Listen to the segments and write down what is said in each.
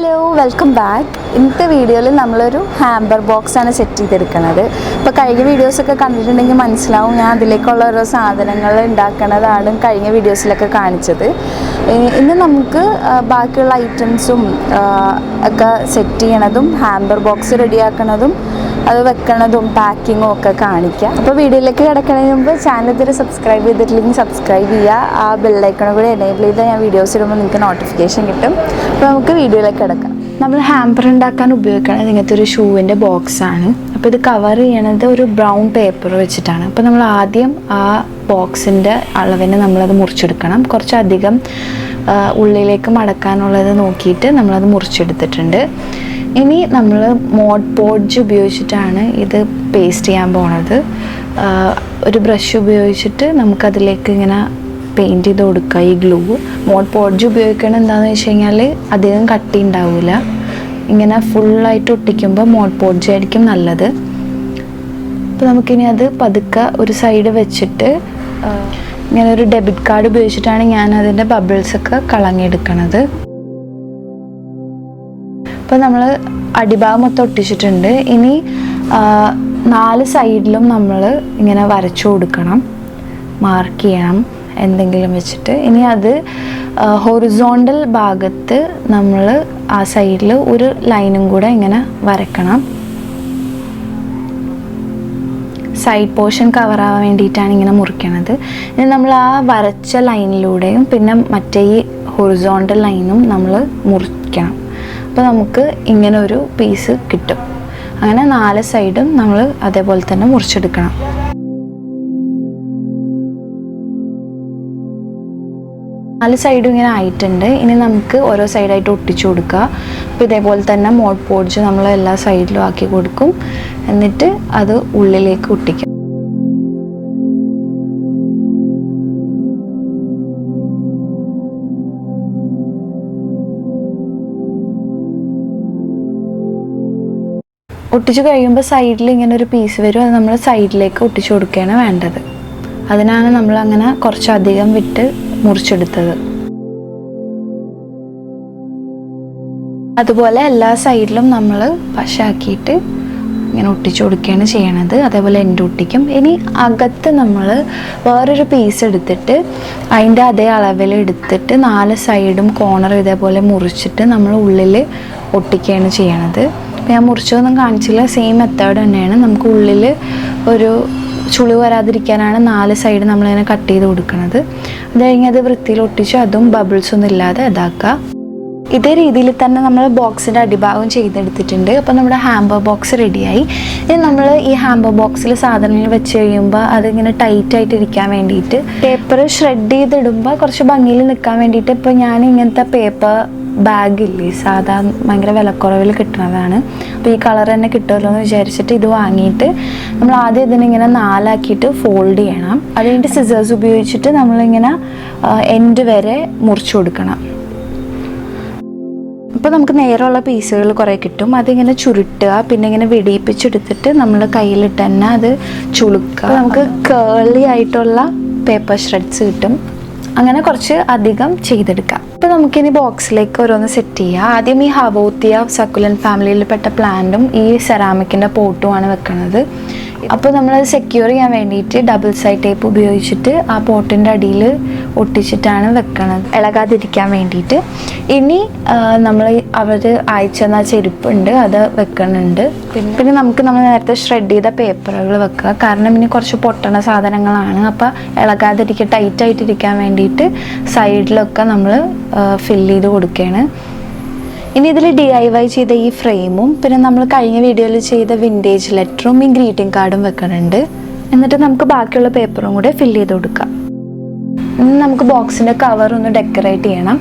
Hello, welcome back. ഇന്നത്തെ വീഡിയോയിൽ നമ്മളൊരു ഹാമ്പർ ബോക്സാണ് സെറ്റ് ചെയ്തെടുക്കുന്നത്. ഇപ്പോൾ കഴിഞ്ഞ വീഡിയോസൊക്കെ കണ്ടിട്ടുണ്ടെങ്കിൽ മനസ്സിലാവും ഞാൻ അതിലേക്കുള്ള ഓരോ സാധനങ്ങൾ ഉണ്ടാക്കുന്നതാണ് കഴിഞ്ഞ വീഡിയോസിലൊക്കെ കാണിച്ചത്. ഇന്ന് നമുക്ക് ബാക്കിയുള്ള ഐറ്റംസും ഒക്കെ സെറ്റ് ചെയ്യണതും ഹാമ്പർ ബോക്സ് റെഡിയാക്കണതും അത് വെക്കണതും പാക്കിങ്ങും ഒക്കെ കാണിക്കാം. അപ്പോൾ വീഡിയോയിലേക്ക് കിടക്കുന്നതിന് മുമ്പ് ചാനൽ ഇതുവരെ സബ്സ്ക്രൈബ് ചെയ്തിട്ടില്ലെങ്കിൽ സബ്സ്ക്രൈബ് ചെയ്യുക. ആ ബെല്ലൈക്കണും കൂടി എനേബിൾ ചെയ്താൽ ഞാൻ വീഡിയോസ് ഇടുമ്പോൾ നിങ്ങൾക്ക് നോട്ടിഫിക്കേഷൻ കിട്ടും. അപ്പോൾ നമുക്ക് വീഡിയോയിലേക്ക് കിടക്കാം. നമ്മൾ ഹാമ്പർ ഉണ്ടാക്കാൻ ഉപയോഗിക്കുന്നത് ഇങ്ങനത്തെ ഒരു ഷൂവിൻ്റെ ബോക്സാണ്. അപ്പോൾ ഇത് കവർ ചെയ്യണത് ഒരു ബ്രൗൺ പേപ്പർ വെച്ചിട്ടാണ്. അപ്പോൾ നമ്മൾ ആദ്യം ആ ബോക്സിൻ്റെ അളവിന് നമ്മളത് മുറിച്ചെടുക്കണം. കുറച്ചധികം ഉള്ളിലേക്ക് മടക്കാനുള്ളത് നോക്കിയിട്ട് നമ്മളത് മുറിച്ചെടുത്തിട്ടുണ്ട്. ഇനി നമ്മൾ പോഡ്ജ് ഉപയോഗിച്ചിട്ടാണ് ഇത് പേസ്റ്റ് ചെയ്യാൻ പോണത്. ഒരു ബ്രഷ് ഉപയോഗിച്ചിട്ട് നമുക്കതിലേക്ക് ഇങ്ങനെ പെയിൻറ്റ് ചെയ്ത് കൊടുക്കുക ഈ ഗ്ലൂ. പോഡ്ജ് ഉപയോഗിക്കണം എന്താണെന്ന് വെച്ച് കഴിഞ്ഞാൽ അധികം കട്ടി ഉണ്ടാവില്ല. ഇങ്ങനെ ഫുള്ളായിട്ട് ഒട്ടിക്കുമ്പോൾ പോഡ്ജ് ആയിരിക്കും നല്ലത്. അപ്പോൾ നമുക്കിനി അത് പതുക്കെ ഒരു സൈഡ് വെച്ചിട്ട് ഇങ്ങനെ ഒരു ഡെബിറ്റ് കാർഡ് ഉപയോഗിച്ചിട്ടാണ് ഞാൻ അതിൻ്റെ ബബിൾസൊക്കെ കളഞ്ഞെടുക്കണത്. അപ്പോൾ നമ്മൾ അടിഭാഗം മൊത്തം ഒട്ടിച്ചിട്ടുണ്ട്. ഇനി 4 സൈഡിലും നമ്മൾ ഇങ്ങനെ വരച്ചു കൊടുക്കണം, മാർക്ക് ചെയ്യണം എന്തെങ്കിലും വെച്ചിട്ട്. ഇനി അത് ഹൊറിസോണ്ടൽ ഭാഗത്ത് നമ്മൾ ആ സൈഡിൽ ഒരു ലൈനും കൂടെ ഇങ്ങനെ വരക്കണം. സൈഡ് പോർഷൻ കവറാവാൻ വേണ്ടിയിട്ടാണ് ഇങ്ങനെ മുറിക്കണത്. ഇനി നമ്മൾ ആ വരച്ച ലൈനിലൂടെയും പിന്നെ മറ്റേ ഈ ഹൊറിസോണ്ടൽ ലൈനും നമ്മൾ മുറിക്കണം. അപ്പോൾ നമുക്ക് ഇങ്ങനെ ഒരു പീസ് കിട്ടും. അങ്ങനെ 4 സൈഡും നമ്മൾ അതേപോലെ തന്നെ മുറിച്ചെടുക്കണം. നാല് സൈഡും ഇങ്ങനെ ആയിട്ടുണ്ട്. ഇനി നമുക്ക് ഓരോ സൈഡായിട്ട് ഒട്ടിച്ചു കൊടുക്കുക. അപ്പോൾ ഇതേപോലെ തന്നെ പോഡ്ജ് നമ്മൾ എല്ലാ സൈഡിലും ആക്കി കൊടുക്കും. എന്നിട്ട് അത് ഉള്ളിലേക്ക് ഒട്ടിക്കും. ഒട്ടിച്ചു കഴിയുമ്പോൾ സൈഡിൽ ഇങ്ങനെ ഒരു പീസ് വരും. അത് നമ്മൾ സൈഡിലേക്ക് ഒട്ടിച്ചു കൊടുക്കുകയാണ് വേണ്ടത്. അതിനാണ് നമ്മൾ അങ്ങനെ കുറച്ചധികം വിട്ട് മുറിച്ചെടുത്തത്. അതുപോലെ എല്ലാ സൈഡിലും നമ്മൾ പശാക്കിയിട്ട് ഇങ്ങനെ ഒട്ടിച്ചു കൊടുക്കുകയാണ് ചെയ്യണത്. അതേപോലെ എൻ്റെ ഒട്ടിക്കും. ഇനി അകത്ത് നമ്മൾ വേറൊരു പീസ് എടുത്തിട്ട് അതിൻ്റെ അതേ അളവിൽ എടുത്തിട്ട് 4 സൈഡും കോർണർ ഇതേപോലെ മുറിച്ചിട്ട് നമ്മൾ ഉള്ളിൽ ഒട്ടിക്കുകയാണ് ചെയ്യണത്. ഞാൻ മുറിച്ചതൊന്നും കാണിച്ചില്ല. സെയിം മെത്തേഡ് തന്നെയാണ്. നമുക്ക് ഉള്ളിൽ ഒരു ചുളിവ് വരാതിരിക്കാനാണ് 4 സൈഡ് നമ്മളിങ്ങനെ കട്ട് ചെയ്ത് കൊടുക്കുന്നത്. അത് കഴിഞ്ഞ് അത് വൃത്തിയിൽ ഒട്ടിച്ച് അതും ബബിൾസ് ഒന്നും ഇല്ലാതെ ഇതാക്കുക. ഇതേ രീതിയിൽ തന്നെ നമ്മൾ ബോക്സിൻ്റെ അടിഭാഗം ചെയ്തെടുത്തിട്ടുണ്ട്. അപ്പോൾ നമ്മുടെ ഹാമ്പർ ബോക്സ് റെഡിയായി. ഇനി നമ്മൾ ഈ ഹാമ്പർ ബോക്സിൽ സാധനങ്ങൾ വെച്ച് കഴിയുമ്പോൾ അതിങ്ങനെ ടൈറ്റായിട്ട് ഇരിക്കാൻ വേണ്ടിയിട്ട് പേപ്പർ ഷ്രെഡ് ചെയ്തിടുമ്പോൾ കുറച്ച് ഭംഗിയിൽ നിൽക്കാൻ വേണ്ടിയിട്ട് ഇപ്പോൾ ഞാൻ ഇങ്ങനത്തെ പേപ്പർ ബാഗില്ലേ, സാധാ ഭയങ്കര വിലക്കുറവിൽ കിട്ടുന്നതാണ്. അപ്പോൾ ഈ കളർ തന്നെ കിട്ടുമല്ലോ എന്ന് വിചാരിച്ചിട്ട് ഇത് വാങ്ങിയിട്ട് നമ്മൾ ആദ്യം ഇതിനിങ്ങനെ 4 ആക്കിയിട്ട് ഫോൾഡ് ചെയ്യണം. അത് കഴിഞ്ഞിട്ട് സിസേഴ്സ് ഉപയോഗിച്ചിട്ട് നമ്മളിങ്ങനെ എൻഡ് വരെ മുറിച്ചു കൊടുക്കണം. അപ്പോൾ നമുക്ക് നേരെയുള്ള പീസുകൾ കുറേ കിട്ടും. അതിങ്ങനെ ചുരുട്ടുക, പിന്നെ ഇങ്ങനെ വെടിയിപ്പിച്ചെടുത്തിട്ട് നമ്മൾ കയ്യിലിട്ട് തന്നെ അത് ചുളുക്കുക. നമുക്ക് കേളി ആയിട്ടുള്ള പേപ്പർ ഷ്രെഡ്സ് കിട്ടും. അങ്ങനെ കുറച്ച് അധികം ചെയ്തെടുക്കാം. അപ്പോൾ നമുക്കിനി ബോക്സിലേക്ക് ഓരോന്ന് സെറ്റ് ചെയ്യാം. ആദ്യം ഈ ഹവോത്തിയ സക്കുലൻ ഫാമിലിയിൽപ്പെട്ട പ്ലാന്റും ഈ സെറാമിക്കിൻ്റെ പോട്ടുമാണ് വെക്കുന്നത്. അപ്പോൾ നമ്മളത് സെക്യൂർ ചെയ്യാൻ വേണ്ടിയിട്ട് ഡബിൾ സൈഡ് ടേപ്പ് ഉപയോഗിച്ചിട്ട് ആ പോട്ടിൻ്റെ അടിയിൽ ഒട്ടിച്ചിട്ടാണ് വെക്കണത്, ഇളകാതിരിക്കാൻ വേണ്ടിയിട്ട്. ഇനി നമ്മൾ അവർ അയച്ചെന്ന ചെരുപ്പുണ്ട്, അത് വെക്കുന്നുണ്ട്. പിന്നെ നമ്മൾ നേരത്തെ ഷ്രെഡ് ചെയ്ത പേപ്പറുകൾ വെക്കുക. കാരണം ഇനി കുറച്ച് പൊട്ടണ സാധനങ്ങളാണ്. അപ്പോൾ ഇളകാതിരിക്കുക, ടൈറ്റായിട്ടിരിക്കാൻ വേണ്ടിയിട്ട് സൈഡിലൊക്കെ നമ്മൾ ഫില്ല് ചെയ്ത് കൊടുക്കുകയാണ്. ഇനി ഇതിൽ DIY ചെയ്ത ഈ ഫ്രെയിമും പിന്നെ നമ്മൾ കഴിഞ്ഞ വീഡിയോയിൽ ചെയ്ത വിൻറ്റേജ് ലെറ്ററും ഈ ഗ്രീറ്റിംഗ് കാർഡും വെക്കുന്നുണ്ട്. എന്നിട്ട് നമുക്ക് ബാക്കിയുള്ള പേപ്പറും കൂടെ ഫില്ല് ചെയ്ത് കൊടുക്കാം. ഇനി നമുക്ക് ബോക്സിൻ്റെ കവർ ഒന്ന് ഡെക്കറേറ്റ് ചെയ്യണം.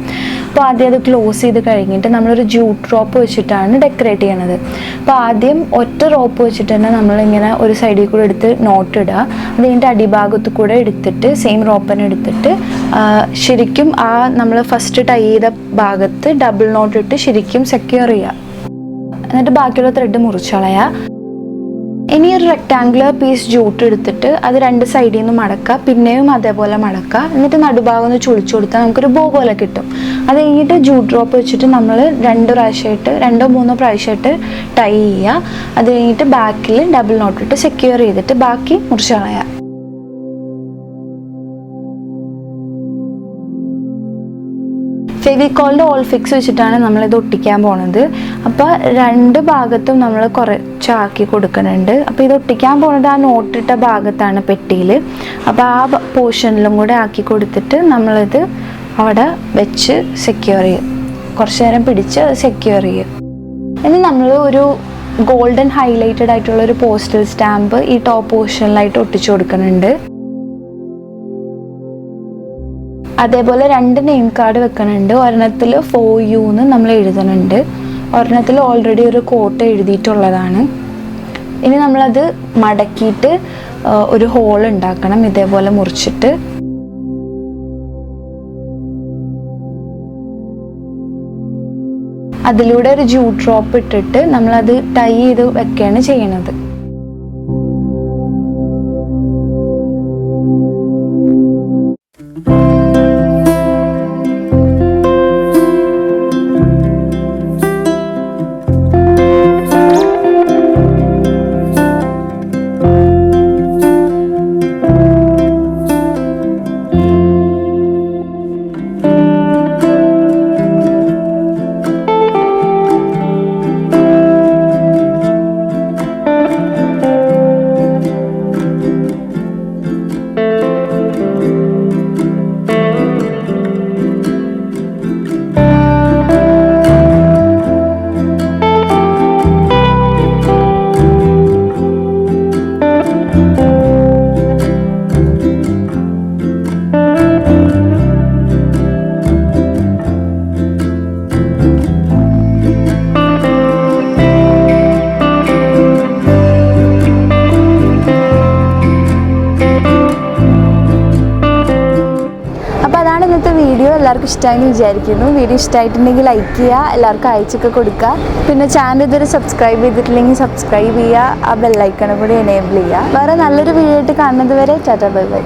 അപ്പോൾ ആദ്യം അത് ക്ലോസ് ചെയ്ത് കഴിഞ്ഞിട്ട് നമ്മളൊരു ജൂട്ട് റോപ്പ് വെച്ചിട്ടാണ് ഡെക്കറേറ്റ് ചെയ്യണത്. അപ്പോൾ ആദ്യം ഒറ്റ റോപ്പ് വെച്ചിട്ട് തന്നെ നമ്മളിങ്ങനെ ഒരു സൈഡിൽ കൂടെ എടുത്ത് നോട്ട് ഇടുക. അത് കഴിഞ്ഞിട്ട് അടിഭാഗത്ത് കൂടെ എടുത്തിട്ട് സെയിം റോപ്പനെ എടുത്തിട്ട് ശരിക്കും ആ നമ്മൾ ഫസ്റ്റ് ടൈ ചെയ്ത ഭാഗത്ത് ഡബിൾ നോട്ട് ഇട്ട് ശരിക്കും സെക്യൂർ ചെയ്യുക. എന്നിട്ട് ബാക്കിയുള്ള ത്രെഡ് മുറിച്ചളയുക. ഇനി ഒരു റെക്ടാങ്കുലർ പീസ് ജൂട്ട് എടുത്തിട്ട് അത് രണ്ട് സൈഡിൽ നിന്ന് മടക്കുക, പിന്നെയും അതേപോലെ മടക്കുക, എന്നിട്ട് നടുഭാഗം ഒന്ന് ചുളിച്ചു കൊടുത്താൽ നമുക്കൊരു ബോ പോലെ കിട്ടും. അത് കഴിഞ്ഞിട്ട് ജൂട്ട് ഡ്രോപ്പ് വെച്ചിട്ട് നമ്മൾ 2-3 പ്രാവശ്യമായിട്ട് ടൈ ചെയ്യുക. അത് കഴിഞ്ഞിട്ട് ബാക്കിൽ ഡബിൾ നോട്ട് ഇട്ട് സെക്യൂർ ചെയ്തിട്ട് ബാക്കി മുറിച്ച് കളയുക. ഫെവിക്കോളിൻ്റെ ഓൾ ഫിക്സ് വെച്ചിട്ടാണ് നമ്മളിത് ഒട്ടിക്കാൻ പോണത്. അപ്പോൾ 2 ഭാഗത്തും നമ്മൾ കുറച്ചാക്കി കൊടുക്കുന്നുണ്ട്. അപ്പോൾ ഇത് ഒട്ടിക്കാൻ പോകുന്നത് ആ നോട്ടിട്ട ഭാഗത്താണ് പെട്ടിയിൽ. അപ്പോൾ ആ പോർഷനിലും കൂടെ ആക്കി കൊടുത്തിട്ട് നമ്മളിത് അവിടെ വെച്ച് സെക്യൂർ ചെയ്യും. കുറച്ച് നേരം പിടിച്ച് സെക്യൂർ ചെയ്യും. ഇനി നമ്മൾ ഒരു ഗോൾഡൻ ഹൈലൈറ്റഡ് ആയിട്ടുള്ള ഒരു പോസ്റ്റൽ സ്റ്റാമ്പ് ഈ ടോപ്പ് പോർഷനിലായിട്ട് ഒട്ടിച്ചു കൊടുക്കുന്നുണ്ട്. അതേപോലെ 2 നെയിം കാർഡ് വെക്കുന്നുണ്ട്. ഒരെണ്ണത്തിൽ 4U എന്ന് നമ്മൾ എഴുതുന്നുണ്ട്, ഒരെണ്ണത്തിൽ ഓൾറെഡി ഒരു കോട്ട് എഴുതിയിട്ടുള്ളതാണ്. ഇനി നമ്മളത് മടക്കിയിട്ട് ഒരു ഹോൾ ഉണ്ടാക്കണം, ഇതേപോലെ മുറിച്ചിട്ട്. അതിലൂടെ ഒരു ജൂട്ട് ഡ്രോപ്പ് ഇട്ടിട്ട് നമ്മളത് ടൈ ചെയ്ത് വെക്കുകയാണ് ചെയ്യണത്. വീഡിയോ എല്ലാവർക്കും ഇഷ്ടമായെന്ന് വിചാരിക്കുന്നു. വീഡിയോ ഇഷ്ടമായിട്ടുണ്ടെങ്കിൽ ലൈക്ക് ചെയ്യുക, എല്ലാവർക്കും അയച്ചൊക്കെ കൊടുക്കുക. പിന്നെ ചാനൽ ഇതുവരെ സബ്സ്ക്രൈബ് ചെയ്തിട്ടില്ലെങ്കിൽ സബ്സ്ക്രൈബ് ചെയ്യുക, ആ ബെല്ലൈക്കണും കൂടി എനേബിൾ ചെയ്യുക. വേറെ നല്ലൊരു വീഡിയോ ആയിട്ട് കാണുന്നത് വരെ ടാറ്റാ ബൈ ബൈ.